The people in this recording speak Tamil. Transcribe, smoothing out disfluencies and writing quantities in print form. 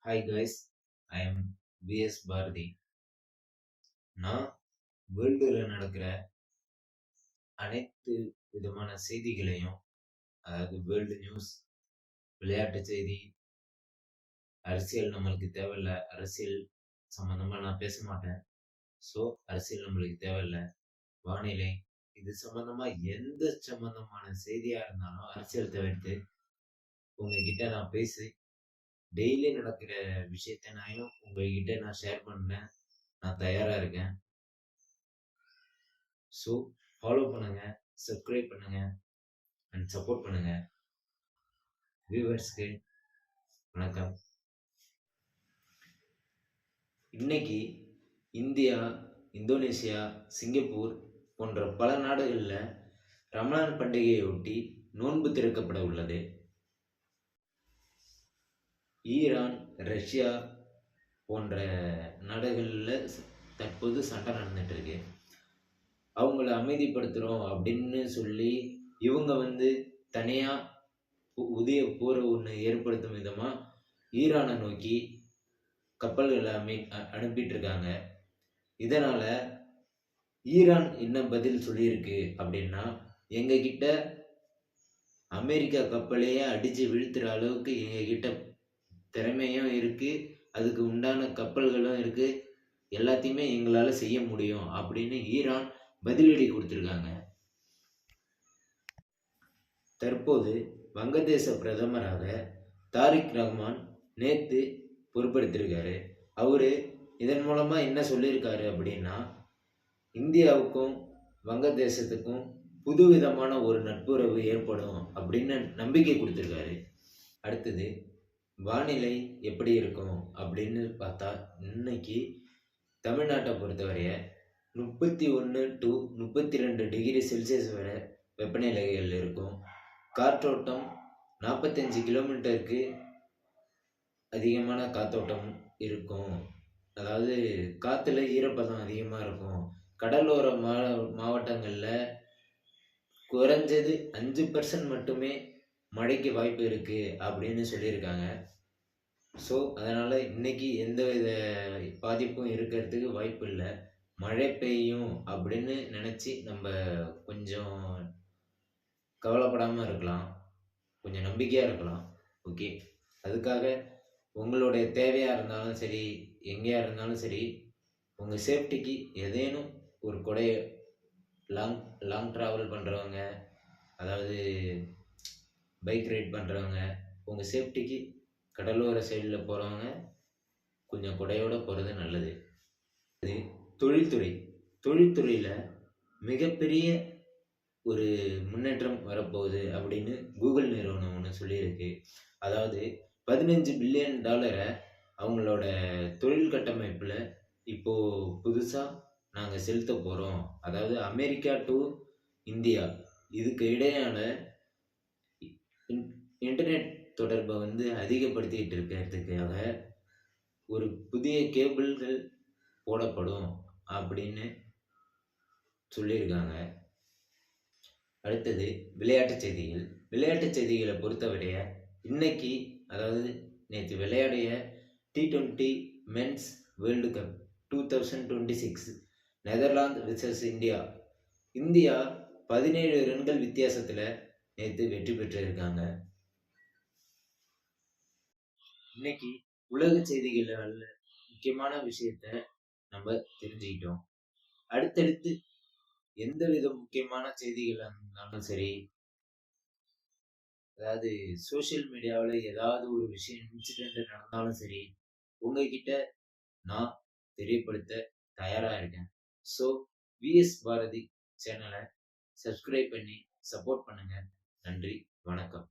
Hi guys, I am VS Bharathi. நான் வேர்ல்டுல நடக்கிற அனைத்து விதமான செய்திகளையும், அதாவது வேர்ல்டு நியூஸ், விளையாட்டு செய்தி, அரசியல் நம்மளுக்கு தேவையில்ல. அரசியல் சம்பந்தமா நான் பேச மாட்டேன். ஸோ அரசியல் நம்மளுக்கு தேவையில்ல. வானிலை இது சம்பந்தமா எந்த சம்பந்தமான செய்தியா இருந்தாலும் அரசியல் தவிர்த்து உங்ககிட்ட நான் பேசி டெய்லி நடக்கிற விஷயத்த உங்ககிட்ட நான் ஷேர் பண்ண நான் தயாரா இருக்கேன். ஸோ ஃபாலோ பண்ணுங்க, சப்ஸ்கிரைப் பண்ணுங்க அண்ட் சப்போர்ட் பண்ணுங்க. வியூவர்ஸ்க்கு வணக்கம். இன்னைக்கு இந்தியா, இந்தோனேசியா, சிங்கப்பூர் போன்ற பல நாடுகளில் ரமலான் பண்டிகையொட்டி நோன்பு திறக்கப்பட உள்ளது. ஈரான், ரஷ்யா போன்ற நாடுகளில் தற்போது சண்டை நடந்துட்டு இருக்கு. அவங்கள அமைதிப்படுத்துகிறோம் அப்படின்னு சொல்லி இவங்க தனியாக உதய போரை ஒன்று ஏற்படுத்தும் விதமாக ஈரானை நோக்கி கப்பல்களை அனுப்பிட்டு இருக்காங்க. இதனால ஈரான் என்ன பதில் சொல்லியிருக்கு அப்படின்னா, எங்ககிட்ட அமெரிக்கா கப்பலையே அடித்து வீழ்த்துற அளவுக்கு எங்ககிட்ட திறமையும் இருக்கு, அதுக்கு உண்டான கப்பல்களும் இருக்கு, எல்லாத்தையுமே எங்களால் செய்ய முடியும் அப்படின்னு ஈரான் பதிலடி கொடுத்துருக்காங்க. தற்போது வங்கதேச பிரதமராக தாரிக் ரஹ்மான் நேற்று பொறுப்பெடுத்திருக்காரு. அவரு இதன் மூலமா என்ன சொல்லியிருக்காரு அப்படின்னா, இந்தியாவுக்கும் வங்கதேசத்துக்கும் புதுவிதமான ஒரு நட்புறவு ஏற்படும் அப்படின்னு நம்பிக்கை கொடுத்துருக்காரு. அடுத்தது வானிலை எப்படி இருக்கும் அப்படின்னு பார்த்தா, இன்னைக்கு தமிழ்நாட்டை பொறுத்தவரைய 31 to 32 டிகிரி செல்சியஸ் வரை வெப்பநிலைகள் இருக்கும். காற்றோட்டம் 45 கிலோமீட்டருக்கு அதிகமான காற்றோட்டம் இருக்கும். அதாவது காற்றுல ஈரப்பதம் அதிகமாக இருக்கும். கடலோர மாவட்டங்களில் குறைஞ்சது 5% மட்டுமே மழைக்கு வாய்ப்பு இருக்குது அப்படின்னு சொல்லியிருக்காங்க. ஸோ அதனால் இன்னைக்கு எந்த வித பாதிப்பும் இருக்கிறதுக்கு வாய்ப்பு இல்லை. மழை பெய்யும் அப்படின்னு நினச்சி நம்ம கொஞ்சம் கவலைப்படாமல் இருக்கலாம், கொஞ்சம் நம்பிக்கையாக இருக்கலாம். ஓகே, அதுக்காக உங்களுடைய தேவையாக இருந்தாலும் சரி, எங்கேயா இருந்தாலும் சரி, உங்கள் சேஃப்டிக்கு ஏதேனும் ஒரு கொடைய லாங் ட்ராவல் பண்ணுறவங்க, அதாவது பைக் ரைட் பண்ணுறவங்க, உங்கள் சேஃப்டிக்கு கடலோர சைடில் போகிறவங்க கொஞ்சம் கொடையோடு போகிறது நல்லது. அது தொழில்துறையில் மிகப்பெரிய ஒரு முன்னேற்றம் வரப்போகுது அப்படின்னு கூகுள் நிறுவனம் ஒன்று சொல்லியிருக்கு. அதாவது $15 பில்லியன் அவங்களோட தொழில் கட்டமைப்பில் இப்போது புதுசாக நாங்கள் செலுத்த போகிறோம். அதாவது அமெரிக்கா டு இந்தியா இதுக்கு இடையான இன்டர்நெட் தொடர்பை அதிகப்படுத்திகிட்டு இருக்கிறதுக்காக ஒரு புதிய கேபிள்கள் போடப்படும் அப்படின்னு சொல்லியிருக்காங்க. அடுத்தது விளையாட்டு செய்திகளை பொறுத்தவரைய இன்னைக்கு, அதாவது நேற்று விளையாடிய T20 men's world cup 2026 Netherlands versus India 17 ரன்கள் வித்தியாசத்தில் நேற்று வெற்றி பெற்றிருக்காங்க. இன்னைக்கு உலக செய்திகளில் முக்கியமான விஷயத்த நம்ம தெரிஞ்சுக்கிட்டோம். அடுத்தடுத்து எந்தவித முக்கியமான செய்திகள் இருந்தாலும் சரி, அதாவது சோசியல் மீடியாவில் ஏதாவது ஒரு விஷயம் இன்சிடென்ட் நடந்தாலும் சரி, உங்ககிட்ட நான் தெரியப்படுத்த தயாராக இருக்கேன். ஸோ விஎஸ் பாரதி சேனலை சப்ஸ்கிரைப் பண்ணி சப்போர்ட் பண்ணுங்க. நன்றி, வணக்கம்.